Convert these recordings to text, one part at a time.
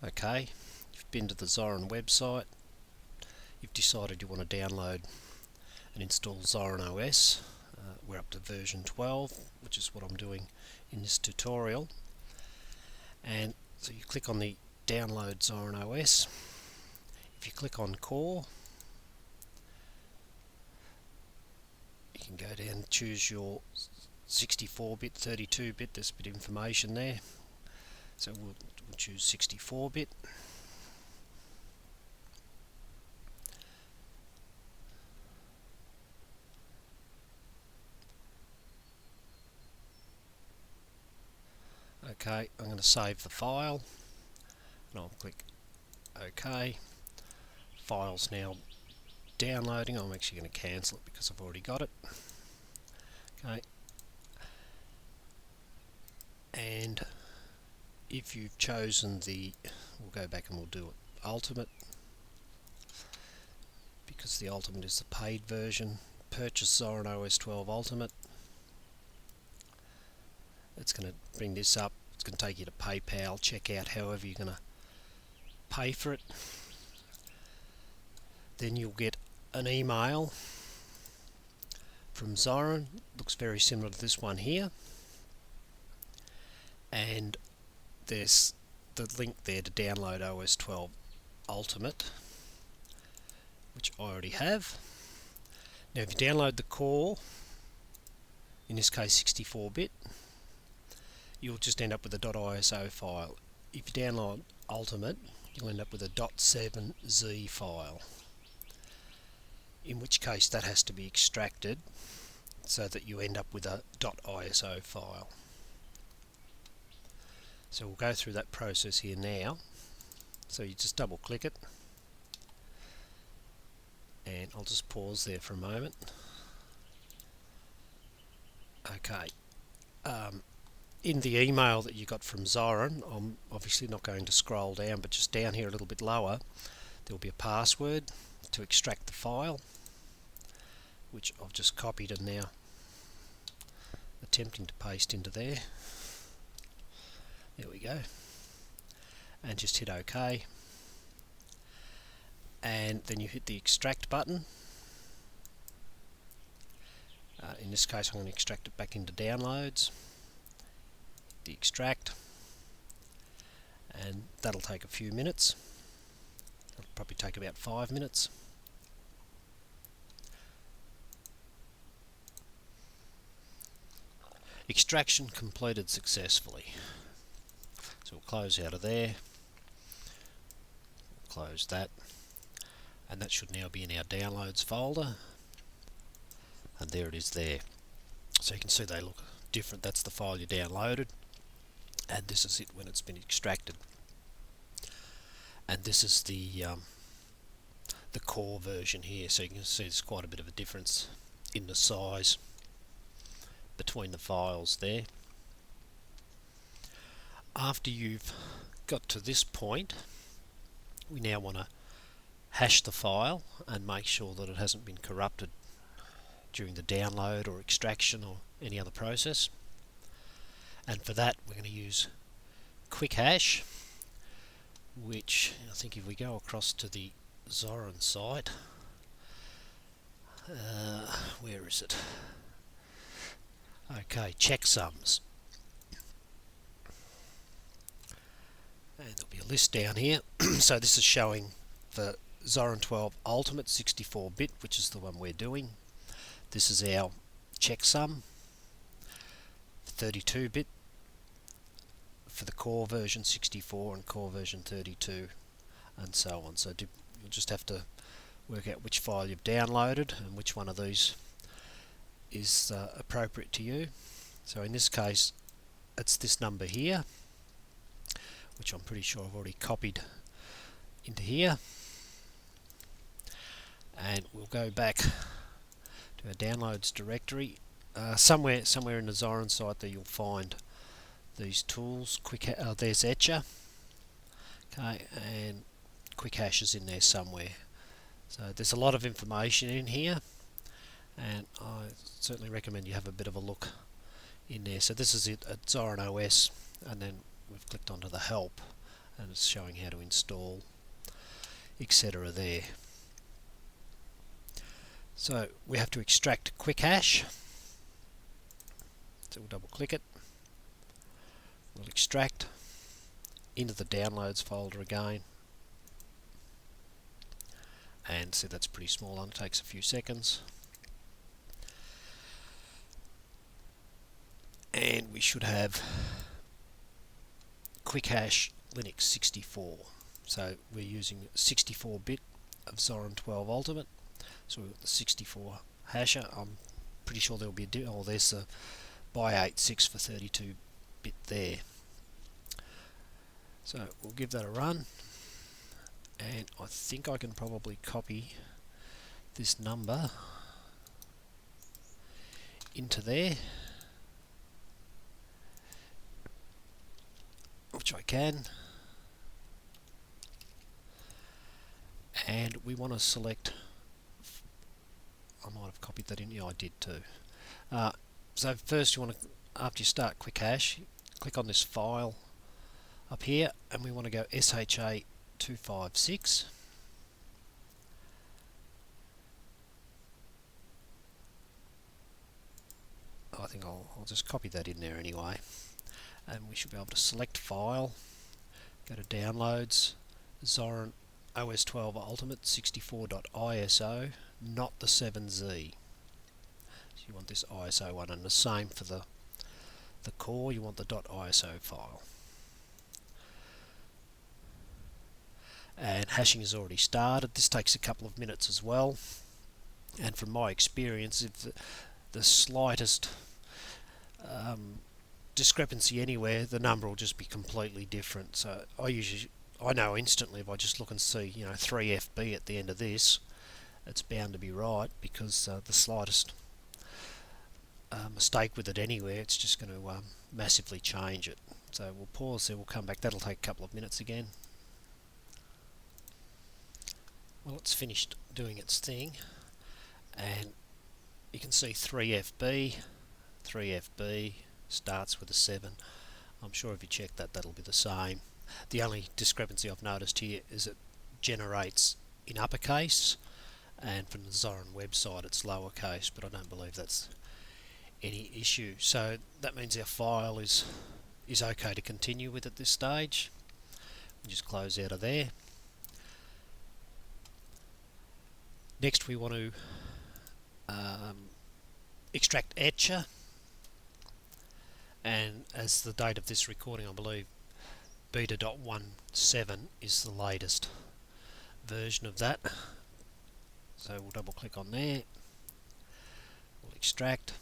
Okay, you've been to the Zorin website, you've decided you want to download and install Zorin OS. We're up to version 12, which is what I'm doing in this tutorial. And so you click on the download Zorin OS. If you click on core, you can go down and choose your 64-bit, 32-bit, there's a bit of information there. So we'll choose 64-bit. Okay, I'm going to save the file and I'll click OK. File's now downloading. I'm actually going to cancel it because I've already got it. Okay, and if you've chosen we'll go back and we'll do it Ultimate, because the Ultimate is the paid version. Purchase Zorin OS 12 Ultimate. It's going to bring this up. It's going to take you to PayPal, check out however you're going to pay for it. Then you'll get an email from Zorin. Looks very similar to this one here, and there's the link there to download OS 12 Ultimate, which I already have. Now if you download the core, in this case 64-bit, you'll just end up with a .iso file. If you download Ultimate, you'll end up with a .7z file, in which case that has to be extracted so that you end up with a .iso file. So we'll go through that process here now. So you just double click it, and I'll just pause there for a moment. Okay, in the email that you got from Zorin, I'm obviously not going to scroll down, but just down here a little bit lower there will be a password to extract the file, which I've just copied and now attempting to paste into there. There we go, and just hit OK, and then you hit the extract button. In this case I'm going to extract it back into downloads. The extract, and that'll take a few minutes. It'll probably take about 5 minutes. Extraction completed successfully. So we'll close out of there, close that, and that should now be in our downloads folder, and there it is there. So you can see they look different. That's the file you downloaded, and this is it when it's been extracted. And this is the core version here, so you can see there's quite a bit of a difference in the size between the files there. After you've got to this point, we now want to hash the file and make sure that it hasn't been corrupted during the download or extraction or any other process. And for that we're going to use quick hash, which I think if we go across to the Zorin site, where is it? Okay, checksums. And there'll be a list down here. So this is showing the Zorin 12 Ultimate 64-bit, which is the one we're doing. This is our checksum, 32-bit for the core version 64 and core version 32, and so on. So you'll just have to work out which file you've downloaded and which one of these is appropriate to you. So in this case it's this number here, which I'm pretty sure I've already copied into here, and we'll go back to our downloads directory. Somewhere in the Zorin site there you'll find these tools. There's Etcher, okay, and quick hash is in there somewhere. So there's a lot of information in here, and I certainly recommend you have a bit of a look in there. So this is it at Zorin OS, and then we've clicked onto the help, and it's showing how to install, etc. there. So we have to extract quick hash. So we'll double click it. We'll extract into the downloads folder again. And see, that's pretty small, only takes a few seconds. And we should have quick hash Linux 64. So we're using 64-bit of Zorin 12 Ultimate. So we've got the 64 hasher. I'm pretty sure there'll be a there's a by86 for 32-bit there. So we'll give that a run, and I think I can probably copy this number into there, which I can, and we want to select, I might have copied that in, yeah I did too. So first you want to, after you start quick hash, click on this file up here, and we want to go SHA-256. I think I'll just copy that in there anyway, and we should be able to select file, go to downloads, Zorin OS 12 Ultimate 64.iso, not the 7Z. So you want this ISO one, and the same for the core, you want the .iso file. And hashing has already started. This takes a couple of minutes as well, and from my experience, if the slightest discrepancy anywhere, the number will just be completely different. So I know instantly if I just look and see 3FB at the end of this, it's bound to be right, because the slightest mistake with it anywhere, it's just going to massively change it. So we'll pause there, we'll come back. That'll take a couple of minutes again. Well, it's finished doing its thing, and you can see 3FB starts with a 7. I'm sure if you check that, that'll be the same. The only discrepancy I've noticed here is it generates in uppercase, and from the Zorin website it's lowercase, but I don't believe that's any issue. So that means our file is okay to continue with at this stage. We'll just close out of there. Next we want to extract etcher, and as the date of this recording, I believe beta.17 is the latest version of that. So we'll double click on there, we'll extract,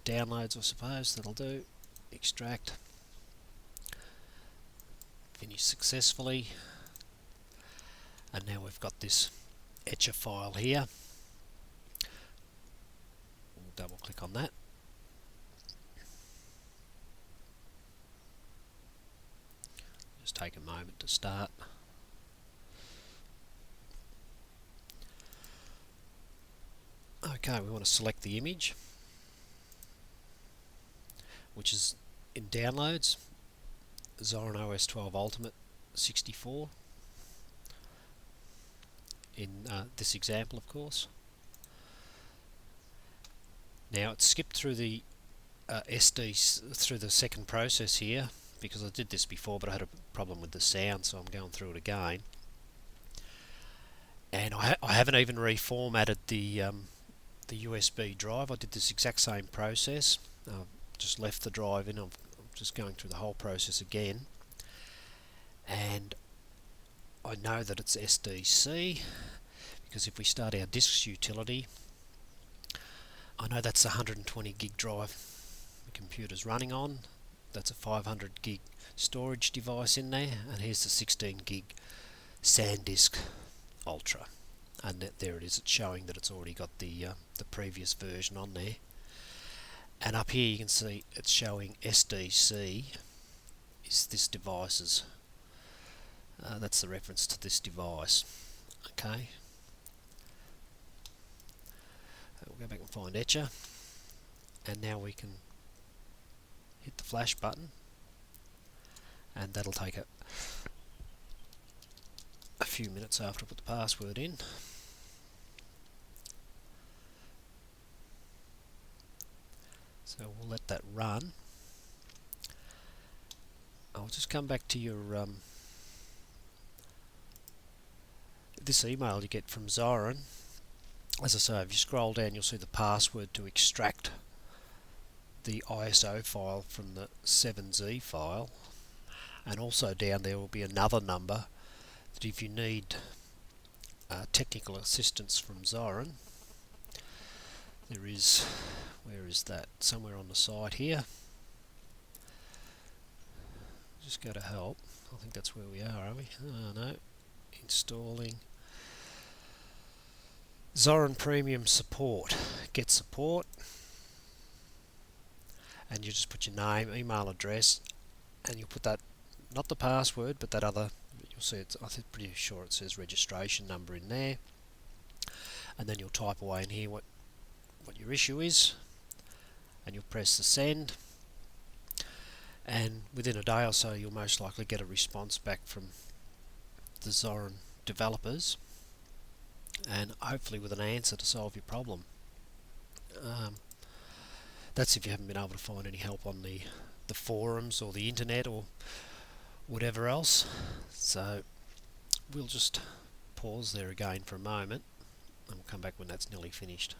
downloads I suppose, that'll do, extract, finish successfully. And now we've got this etcher file here. We'll double click on that. Just take a moment to start. Okay, we want to select the image, which is in downloads, Zorin OS 12 Ultimate 64. In this example, of course. Now it's skipped through the SD through the second process here, because I did this before but I had a problem with the sound, so I'm going through it again. And I haven't even reformatted the USB drive. I did this exact same process. I've just left the drive in. I'm just going through the whole process again, and I know that it's SDC, because if we start our disks utility, I know that's a 120 gig drive the computer's running on. That's a 500 gig storage device in there, and here's the 16 gig SanDisk Ultra, and there it is. It's showing that it's already got the previous version on there. And up here you can see it's showing SDC is this device's. That's the reference to this device. Okay. We'll go back and find etcher, and now we can hit the flash button, and that'll take a few minutes after I put the password in. So we'll let that run. I'll just come back to your this email you get from Zorin. As I say, if you scroll down, you'll see the password to extract the ISO file from the 7Z file, and also down there will be another number that if you need technical assistance from Zorin, there is, where is that? Somewhere on the site here. Just go to help. I think that's where we are we? Oh no. Installing Zorin Premium Support. Get support, and you just put your name, email address, and you put that, not the password, but that other, you'll see it's, I'm pretty sure it says registration number in there, and then you'll type away in here what your issue is, and you'll press the send, and within a day or so you'll most likely get a response back from the Zorin developers, and hopefully with an answer to solve your problem. That's if you haven't been able to find any help on the forums or the internet or whatever else. So we'll just pause there again for a moment, and we'll come back when that's nearly finished.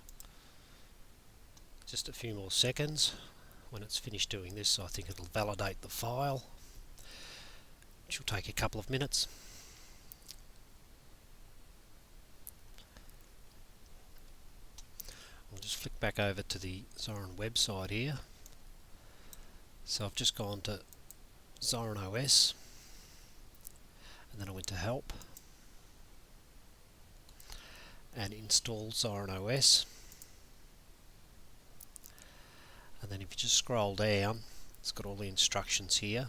Just a few more seconds. When it's finished doing this, I think it'll validate the file, which will take a couple of minutes. I'll just flick back over to the Zorin website here. So I've just gone to Zorin OS, and then I went to Help and install Zorin OS. And then if you just scroll down, it's got all the instructions here.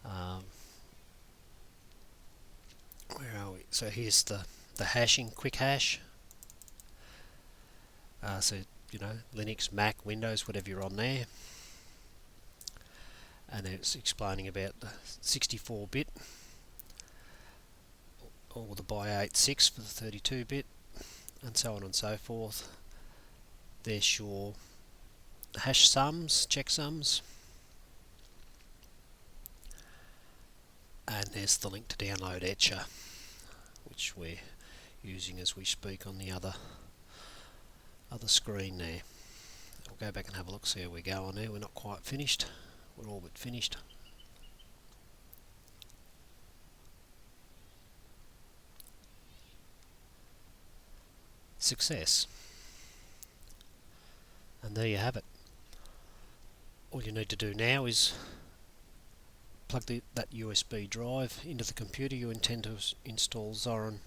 Where are we? So here's the hashing, quick hash. So you know, Linux, Mac, Windows, whatever you're on there. And it's explaining about the 64-bit or the by86 for the 32-bit, and so on and so forth. There's your hash sums, checksums, and there's the link to download Etcher, which we're using as we speak on the other screen there. I'll go back and have a look, see how we're going there. We're not quite finished, we're all but finished. Success. And there you have it. All you need to do now is plug that USB drive into the computer you intend to install Zorin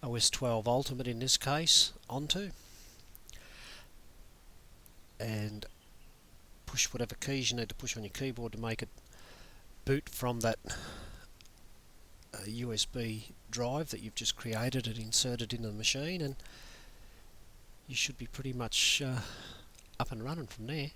OS 12 Ultimate in this case onto, and push whatever keys you need to push on your keyboard to make it boot from that USB drive that you've just created and inserted into the machine, and you should be pretty much up and running from there.